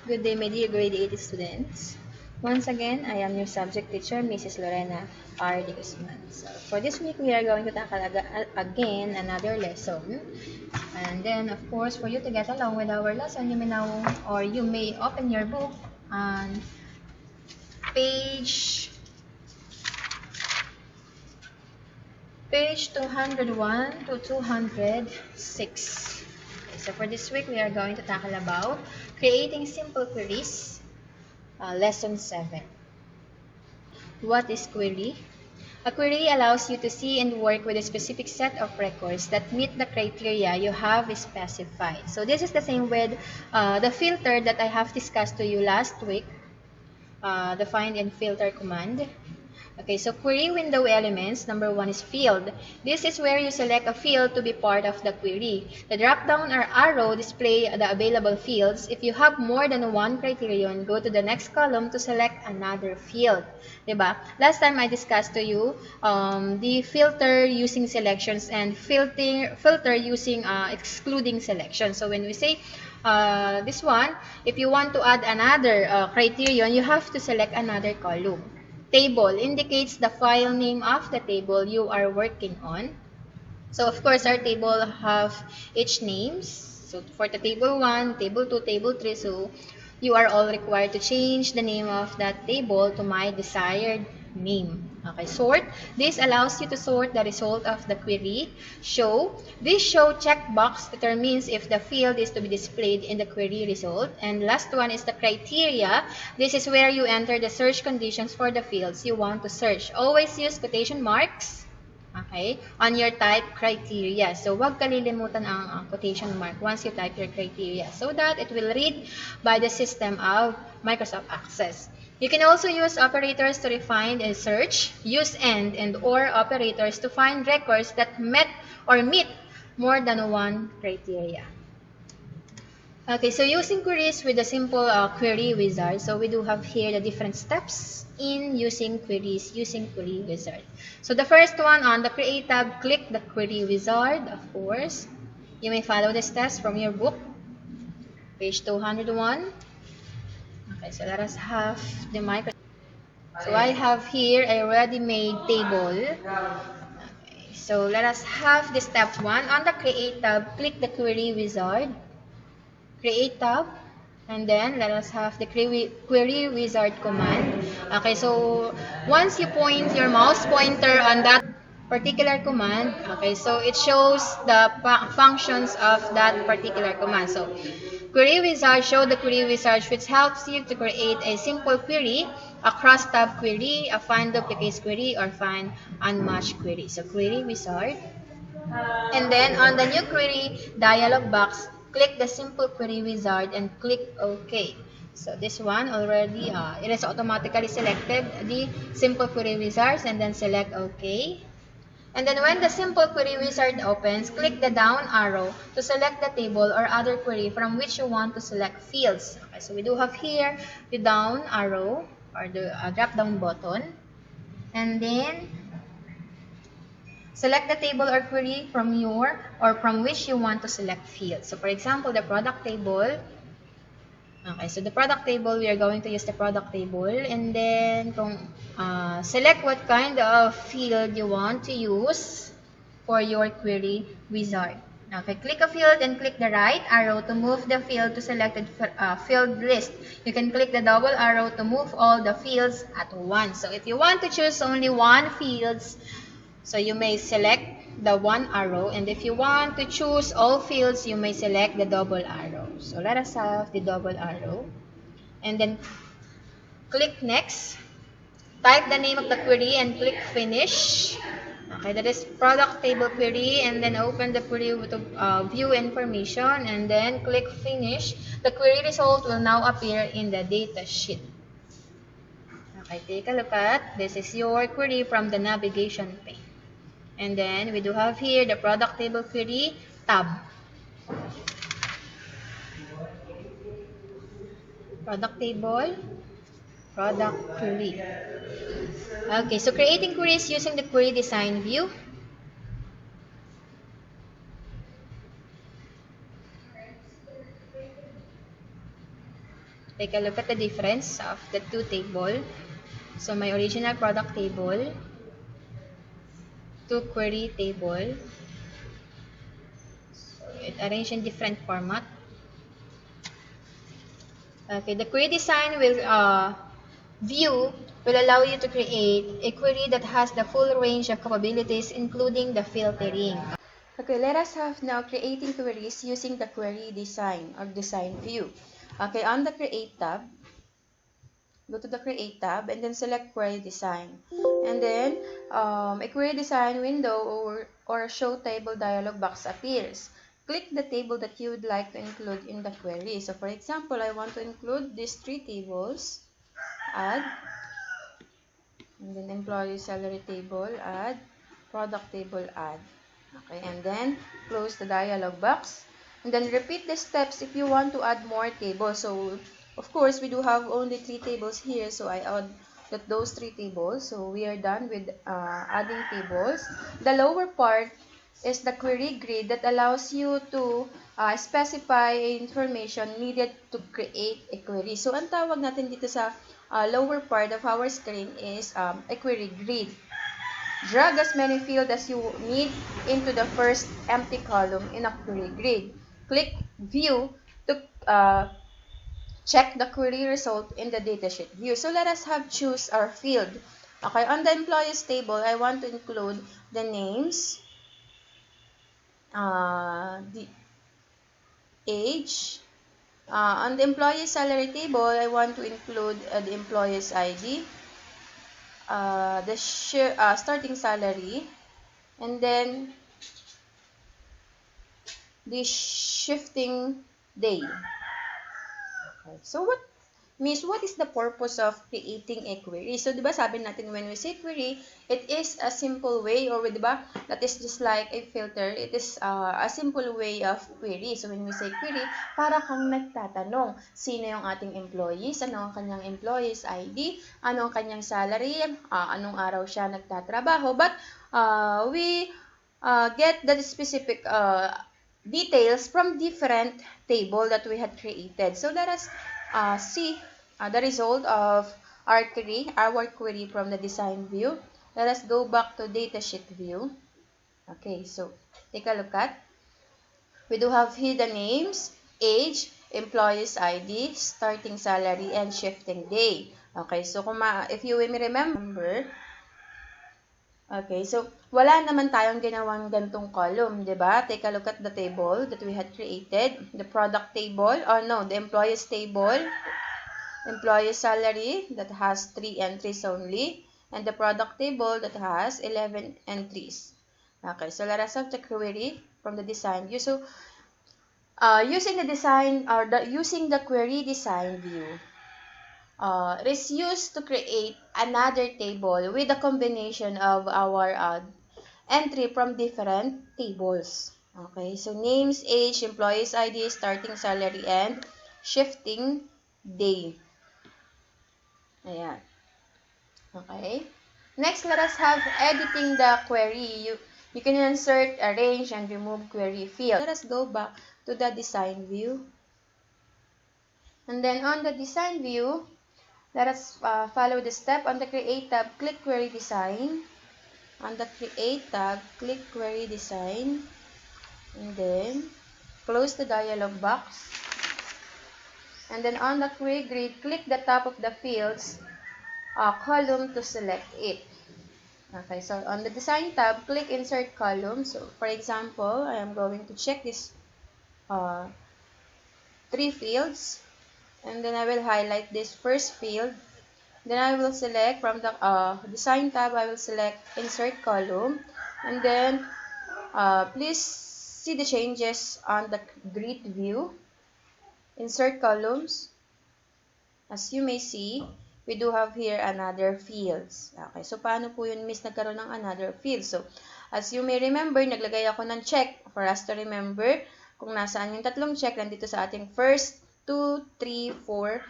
Good day, my dear grade 8 students. Once again, I am your subject teacher, Mrs. Lorena R. De Guzman. So, for this week, we are going to tackle again another lesson. And then, of course, for you to get along with our lesson, you may now, or you may open your book on page 201 to 206. So for this week, we are going to tackle about creating simple queries, lesson 7. What is query? A query allows you to see and work with a specific set of records that meet the criteria you have specified. So this is the same with the filter that I have discussed to you last week, the find and filter command. Okay, so query window elements, number 1 is field. This is where you select a field to be part of the query. The drop-down or arrow display the available fields. If you have more than one criterion, go to the next column to select another field. Diba? Last time I discussed to you the filter using selections and filter using excluding selections. So when we say this one, if you want to add another criterion, you have to select another column. Table indicates the file name of the table you are working on. So of course our table have each names. So for the table 1, table 2, table 3, so you are all required to change the name of that table to my desired name. Okay, sort. This allows you to sort the result of the query. Show. This show checkbox determines if the field is to be displayed in the query result. And last one is the criteria. This is where you enter the search conditions for the fields you want to search. Always use quotation marks. Okay, on your type criteria. So, wag kalilimutan ang quotation mark once you type your criteria so that it will read by the system of Microsoft Access. You can also use operators to refine and search, use and or operators to find records that met or meet more than one criteria. Okay, so using queries with a simple query wizard. So we do have here the different steps in using queries using query wizard. So the first one on the create tab, click the query wizard, of course. You may follow the steps from your book, page 201. Okay, so let us have the Microsoft. So I have here a ready-made table. Okay, so let us have the step 1. On the create tab, click the query wizard. Create tab, and then let us have the query wizard command. Okay, so once you point your mouse pointer on that particular command, okay, so it shows the functions of that particular command. So query wizard, show the query wizard, which helps you to create a simple query, a cross-tab query, a find duplicates query, or find unmatched query. So query wizard. And then on the new query dialog box, click the simple query wizard and click OK. So this one already, it is automatically selected the simple query wizards and then select OK. And then when the simple query wizard opens, click the down arrow to select the table or other query from which you want to select fields. Okay, so we do have here the down arrow or the drop down button. And then select the table or query from your or from which you want to select fields. So for example, the product table. Okay, so the product table, we are going to use the product table. And then select what kind of field you want to use for your query wizard. Okay, click a field and click the right arrow to move the field to selected field list. You can click the double arrow to move all the fields at once. So if you want to choose only one fields, so you may select the one arrow, and if you want to choose all fields, you may select the double arrow. So let us have the double arrow. And then click next. Type the name of the query and click finish. Okay, that is product table query, and then open the query to view information, and then click finish. The query result will now appear in the data sheet. Okay, take a look at this is your query from the navigation pane. And then we do have here the product table query tab. Product table, product query. Okay, so creating queries using the query design view. take a look at the difference of the two tables. So my original product table, to query table. So it arranged in different format. Okay, the query design will view will allow you to create a query that has the full range of capabilities, including the filtering. Okay, let us have now creating queries using the query design or design view. Okay, on the create tab, go to the create tab and then select query design. And then a query design window or show table dialog box appears. Click the table that you would like to include in the query. So for example, I want to include these three tables. Add, and then employee salary table, add, product table, add. Okay, and then close the dialog box. And then repeat the steps if you want to add more tables. So of course, we do have only 3 tables here, so I add those 3 tables. So we are done with adding tables. The lower part is the query grid that allows you to specify information needed to create a query. So ang tawag natin dito sa lower part of our screen is a query grid. Drag as many fields as you need into the first empty column in a query grid. Click View to check the query result in the datasheet view. So let us have choose our field. Okay, on the employees table, I want to include the names, the age. On the employee salary table, I want to include the employee's ID, the starting salary, and then the shifting day. Okay. So what is the purpose of creating a query? So, di ba sabi natin when we say query, it is a simple way, or di ba, that is just like a filter. It is a simple way of query. So, when we say query, para kang nagtatanong, sino yung ating employees, ano ang kanyang employees ID, ano ang kanyang salary, anong araw siya nagtatrabaho. But, we get the specific details from different table that we had created. So, let us see the result of our query from the design view. Let us go back to datasheet view. Okay, so take a look at. We do have here the names, age, employee's ID, starting salary, and shifting day. Okay, so if you will remember, okay, so wala naman tayong ginawang gantong column, di ba? Take a look at the table that we had created. The product table, the employees table, employee salary that has 3 entries only, and the product table that has 11 entries. Okay, so let us have the query from the design view. So, using the query design view, it is used to create another table with a combination of our entry from different tables. Okay, so names, age, employees ID, starting salary, and shifting day. Ayan. Okay. Next, let us have editing the query. You can insert, arrange, and remove query field. Let us go back to the design view. And then on the design view, let us follow the step. On the create tab, click query design. On the create tab, click query design. And then close the dialog box. And then on the query grid, click the top of the fields column to select it. Okay, so on the design tab, click insert column. So for example, I am going to check this 3 fields, and then I will highlight this first field. Then I will select from the design tab, I will select insert column, and then please see the changes on the grid view. Insert columns. As you may see, we do have here another fields. Okay, so paano po yun, miss, nagkaroon ng another field? So, as you may remember, naglagay ako ng check for us to remember kung nasaan yung tatlong check. Nandito sa ating first 2, 3, 4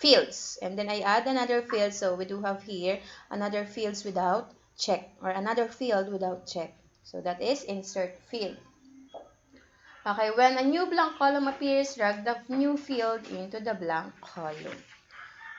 fields. And then I add another field. So, we do have here another fields without check, or another field without check. So, that is insert field. Okay, when a new blank column appears, drag the new field into the blank column.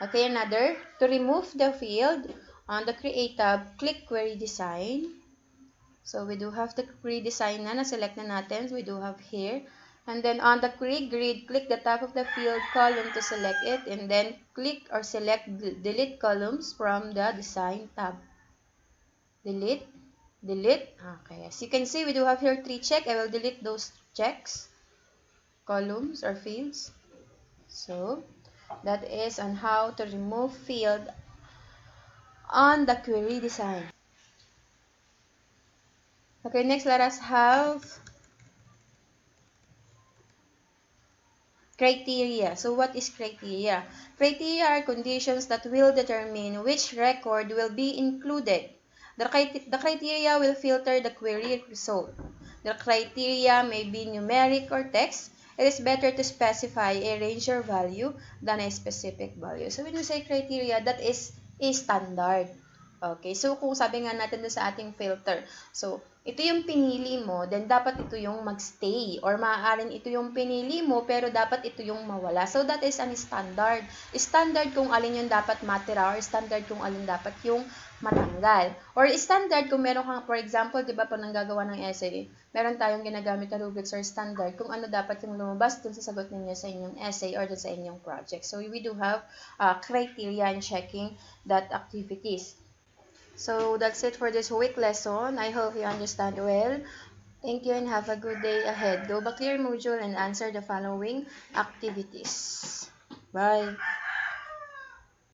Okay, another. To remove the field, on the Create tab, click Query Design. So, we do have the query design na select na natin. We do have here. And then, on the query grid, click the top of the field column to select it. And then, click or select delete columns from the design tab. Delete. Delete. Okay. As you can see, we do have here 3 checks. I will delete those checks, columns, or fields. So, that is on how to remove field on the query design. Okay, next let us have criteria. So what is criteria? Criteria are conditions that will determine which record will be included. The criteria will filter the query result. The criteria may be numeric or text. It is better to specify a range or value than a specific value. So when we say criteria, that is a standard. Okay, so kung sabi nga natin sa ating filter, so ito yung pinili mo, then dapat ito yung magstay. Or maaaring ito yung pinili mo, pero dapat ito yung mawala. So that is an standard. Standard kung alin yung dapat matira, or standard kung alin dapat yung matanggal. Or standard kung meron kang, for example, di ba, pag nanggagawa ng essay, meron tayong ginagamit na rubrics or standard kung ano dapat yung lumabas dun sa sagot ninyo sa inyong essay or dun sa inyong project. So we do have criteria in checking that activities. So that's it for this week lesson. I hope you understand well. Thank you and have a good day ahead. Go back to your module and answer the following activities. Bye.